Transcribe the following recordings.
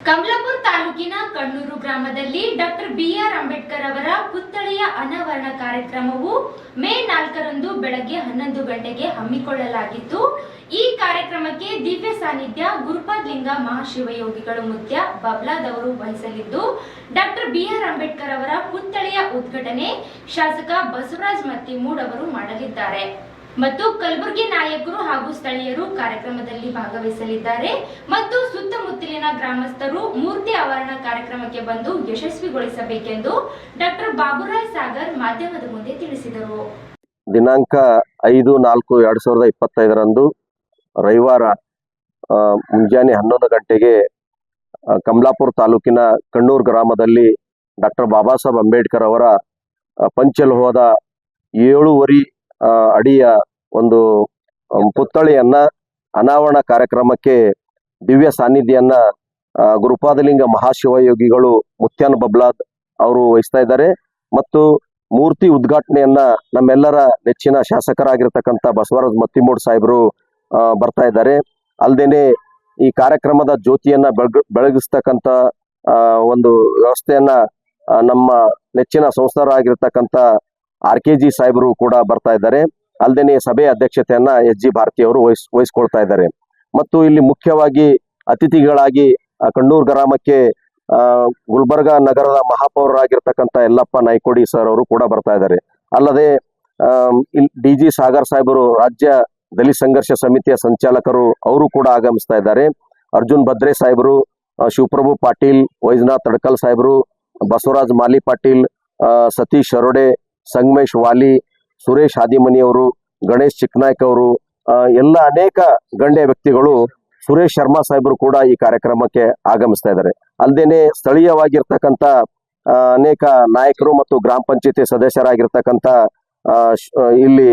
ಕಮಲಾಪುರ ತಾಲೂಕಿನ ಕಣ್ಣೂರು ಗ್ರಾಮದಲ್ಲಿ doctor B R. Ambedkar ಅವರ ಪುತ್ಥಳಿಯ ಅನಾವರಣ ಕಾರ್ಯಕ್ರಮವು ಮೇ 4ರಂದು ಬೆಳಗ್ಗೆ 11 ಗಂಟೆಗೆ ಹಮ್ಮಿಕೊಳ್ಳಲಾಗಿತ್ತು. ಈ ಕಾರ್ಯಕ್ರಮಕ್ಕೆ ದಿವ್ಯ ಸಾನ್ನಿಧ್ಯ ಗುರುಪಾದ್ ಲಿಂಗ ಮಹಾಶಿವಯೋಗಿಗಳು ಮುತ್ಯ ಬಬ್ಲಾದವರು ವಹಿಸಲಿದ್ದು, ಡಾಕ್ಟರ್ ಬಿ.ಆರ್. ಅಂಬೇಡ್ಕರ್ ಅವರ ಪುತ್ಥಳಿಯ ಉದ್ಘಾಟನೆ ಶಾಸಕ ಬಸವರಾಜ ಮತ್ತಿಮೂಡ್ ಅವರು ಮಾಡಲಿದ್ದಾರೆ ಮತ್ತು ಕಲಬುರಗಿ ನಾಯಕರು ಹಾಗೂ ಸ್ಥಳೀಯರು ಕಾರ್ಯಕ್ರಮದಲ್ಲಿ ಭಾಗವಹಿಸಲಿದ್ದಾರೆ ಮತ್ತು ಸುತ್ತಮುತ್ತಲಿನ ಗ್ರಾಮಸ್ಥರು ಮೂರ್ತಿ ಆವರಣ ಕಾರ್ಯಕ್ರಮಕ್ಕೆ ಬಂದು ಯಶಸ್ವಿಗೊಳಿಸಬೇಕೆಂದು ಡಾಕ್ಟರ್ ಬಾಬುರಾಯ್ ಸಾಗರ್ ಮಾಧ್ಯಮದ ಮುಂದೆ ತಿಳಿಸಿದರು. ದಿನಾಂಕ 5/4/2025 ರವಿವಾರ ಮುಂಜಾನೆ 11 ಗಂಟೆಗೆ ಕಮಲಾಪುರ ತಾಲೂಕಿನ ಕಣ್ಣೂರು ಗ್ರಾಮದಲ್ಲಿ ಡಾಕ್ಟರ್ ಬಾಬಾ ಸಾಹೇಬ್ ಅಂಬೇಡ್ಕರ್ ಅವರ ಪಂಚಲೋಹದ 7.5 ಅಡಿಯ ಒಂದು ಪುತ್ಥಳಿಯನ್ನ ಅನಾವರಣ ಕಾರ್ಯಕ್ರಮಕ್ಕೆ ದಿವ್ಯ ಸಾನ್ನಿಧ್ಯವನ್ನ ಗುರುಪಾದಲಿಂಗ ಮಹಾಶಿವಯೋಗಿಗಳು ಮುತ್ಯಾನ್ ಬಬ್ಲಾದ್ ಅವರು ವಹಿಸ್ತಾ ಇದ್ದಾರೆ ಮತ್ತು ಮೂರ್ತಿ ಉದ್ಘಾಟನೆಯನ್ನ ನಮ್ಮೆಲ್ಲರ ನೆಚ್ಚಿನ ಶಾಸಕರಾಗಿರ್ತಕ್ಕಂಥ ಬಸವರಾಜ ಮತ್ತಿಮೂಡ್ ಸಾಹೇಬರು ಬರ್ತಾ ಇದ್ದಾರೆ. ಅಲ್ಲದೇನೆ ಈ ಕಾರ್ಯಕ್ರಮದ ಜ್ಯೋತಿಯನ್ನ ಬೆಳಗಿಸ್ತಕ್ಕಂಥ ಒಂದು ವ್ಯವಸ್ಥೆಯನ್ನ ನಮ್ಮ ನೆಚ್ಚಿನ ಸಂಸ್ಥಾನರಾಗಿರ್ತಕ್ಕಂಥ RKG ಸಾಹೇಬರು ಕೂಡ ಬರ್ತಾ ಇದ್ದಾರೆ. ಅಲ್ಲದೆ ಸಭೆಯ ಅಧ್ಯಕ್ಷತೆಯನ್ನ SG ಭಾರತಿ ಅವರು ವಹಿಸ್ಕೊಳ್ತಾ ಇದ್ದಾರೆ ಮತ್ತು ಇಲ್ಲಿ ಮುಖ್ಯವಾಗಿ ಅತಿಥಿಗಳಾಗಿ ಕಣ್ಣೂರು ಗ್ರಾಮಕ್ಕೆ ಗುಲ್ಬರ್ಗಾ ನಗರದ ಮಹಾಪೌರರಾಗಿರ್ತಕ್ಕಂಥ ಯಲ್ಲಪ್ಪ ನಾಯ್ಕೋಡಿ ಸರ್ ಅವರು ಕೂಡ ಬರ್ತಾ ಇದ್ದಾರೆ. ಅಲ್ಲದೆ DG ಸಾಗರ್ ಸಾಹೇಬರು ರಾಜ್ಯ ದಲಿತ ಸಂಘರ್ಷ ಸಮಿತಿಯ ಸಂಚಾಲಕರು ಅವರು ಕೂಡ ಆಗಮಿಸ್ತಾ ಇದ್ದಾರೆ. ಅರ್ಜುನ್ ಭದ್ರೆ ಸಾಹೇಬರು, ಶಿವಪ್ರಭು ಪಾಟೀಲ್, ವೈಜನಾಥ್ ತಡಕಲ್ ಸಾಹೇಬರು, ಬಸವರಾಜ್ ಮಾಲಿ ಪಾಟೀಲ್, ಸತೀಶ್ ಶರೋಡೆ, ಸಂಗಮೇಶ್ ವಾಲಿ, ಸುರೇಶ್ ಹಾದಿಮನಿ ಅವರು, ಗಣೇಶ್ ಚಿಕ್ನಾಯ್ಕ್ ಅವರು, ಎಲ್ಲ ಅನೇಕ ಗಣ್ಯ ವ್ಯಕ್ತಿಗಳು, ಸುರೇಶ್ ಶರ್ಮಾ ಸಾಹೇಬರು ಕೂಡ ಈ ಕಾರ್ಯಕ್ರಮಕ್ಕೆ ಆಗಮಿಸ್ತಾ ಇದ್ದಾರೆ. ಅಲ್ಲದೇನೆ ಸ್ಥಳೀಯವಾಗಿರ್ತಕ್ಕಂಥ ಅನೇಕ ನಾಯಕರು ಮತ್ತು ಗ್ರಾಮ ಪಂಚಾಯತಿ ಸದಸ್ಯರಾಗಿರ್ತಕ್ಕಂಥ ಇಲ್ಲಿ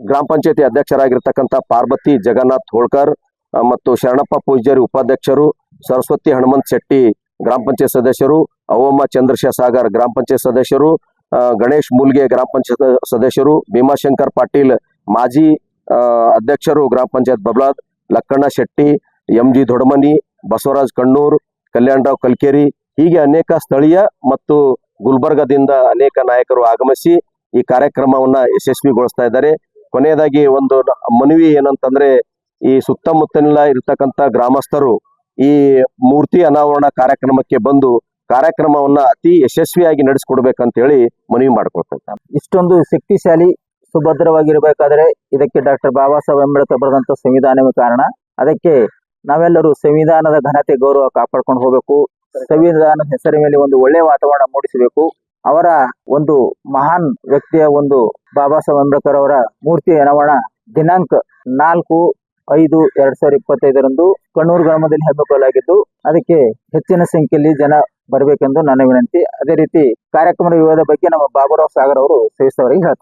ಗ್ರಾಮ ಪಂಚಾಯತಿ ಅಧ್ಯಕ್ಷರಾಗಿರ್ತಕ್ಕಂಥ ಪಾರ್ವತಿ ಜಗನ್ನಾಥ್ ಹೋಳ್ಕರ್ ಮತ್ತು ಶರಣಪ್ಪ ಪೂಜಾರಿ ಉಪಾಧ್ಯಕ್ಷರು, ಸರಸ್ವತಿ ಹನುಮಂತ್ ಶೆಟ್ಟಿ ಗ್ರಾಮ ಪಂಚಾಯತ್ ಸದಸ್ಯರು, ಅವಮ್ಮ ಚಂದ್ರಶೇಖರ್ ಸಾಗರ್ ಗ್ರಾಮ ಪಂಚಾಯತ್ ಸದಸ್ಯರು, ಗಣೇಶ್ ಮೂಲ್ಗೆ ಗ್ರಾಮ ಪಂಚಾಯತ್ ಸದಸ್ಯರು, ಭೀಮಾಶಂಕರ್ ಪಾಟೀಲ್ ಮಾಜಿ ಅಧ್ಯಕ್ಷರು ಗ್ರಾಮ ಪಂಚಾಯತ್ ಬಬ್ಲಾದ್, ಲಕ್ಕಣ್ಣ ಶೆಟ್ಟಿ, MG ದೊಡಮನಿ, ಬಸವರಾಜ್ ಕಣ್ಣೂರ್, ಕಲ್ಯಾಣರಾವ್ ಕಲ್ಕೇರಿ, ಹೀಗೆ ಅನೇಕ ಸ್ಥಳೀಯ ಮತ್ತು ಗುಲ್ಬರ್ಗದಿಂದ ಅನೇಕ ನಾಯಕರು ಆಗಮಿಸಿ ಈ ಕಾರ್ಯಕ್ರಮವನ್ನ ಯಶಸ್ವಿಗೊಳಿಸ್ತಾ ಇದ್ದಾರೆ. ಕೊನೆಯದಾಗಿ ಒಂದು ಮನವಿ ಏನಂತಂದ್ರೆ, ಈ ಸುತ್ತಮುತ್ತಲಿನ ಇರತಕ್ಕಂಥ ಗ್ರಾಮಸ್ಥರು ಈ ಮೂರ್ತಿ ಅನಾವರಣ ಕಾರ್ಯಕ್ರಮಕ್ಕೆ ಬಂದು ಕಾರ್ಯಕ್ರಮವನ್ನ ಅತಿ ಯಶಸ್ವಿಯಾಗಿ ನಡೆಸಿಕೊಡ್ಬೇಕಂತ ಹೇಳಿ ಮನವಿ ಮಾಡ್ಕೊಳ್ತಾರೆ. ಇಷ್ಟೊಂದು ಶಕ್ತಿಶಾಲಿ ಸುಭದ್ರವಾಗಿರಬೇಕಾದ್ರೆ ಇದಕ್ಕೆ ಡಾಕ್ಟರ್ ಬಾಬಾ ಸಾಹೇಬ್ ಅಂಬೇಡ್ಕರ್ ಬರೆದಂತ ಸಂವಿಧಾನವೇ ಕಾರಣ. ಅದಕ್ಕೆ ನಾವೆಲ್ಲರೂ ಸಂವಿಧಾನದ ಘನತೆ ಗೌರವ ಕಾಪಾಡ್ಕೊಂಡು ಹೋಗ್ಬೇಕು. ಸಂವಿಧಾನದ ಹೆಸರ ಮೇಲೆ ಒಂದು ಒಳ್ಳೆಯ ವಾತಾವರಣ ಮೂಡಿಸಬೇಕು. ಅವರ ಒಂದು ಮಹಾನ್ ವ್ಯಕ್ತಿಯ ಒಂದು ಬಾಬಾ ಸಾಹೇಬ್ ಅಂಬೇಡ್ಕರ್ ಅವರ ಮೂರ್ತಿ ಅನಾವರಣ ದಿನಾಂಕ 4/5/2025 ಕಣ್ಣೂರು ಗ್ರಾಮದಲ್ಲಿ ಹಮ್ಮಿಕೊಳ್ಳಲಾಗಿದ್ದು, ಅದಕ್ಕೆ ಹೆಚ್ಚಿನ ಸಂಖ್ಯೆಯಲ್ಲಿ ಜನ ಬರಬೇಕೆಂದು ನನ್ನ ವಿನಂತಿ. ಅದೇ ರೀತಿ ಕಾರ್ಯಕ್ರಮದ ವಿವಾದ ಬಗ್ಗೆ ನಮ್ಮ ಬಾಬುರಾವ್ ಸಾಗರ್ ಅವರು ಸವಿಸ್ತವರಿಗೆ ಹೇಳ್ತಾರೆ.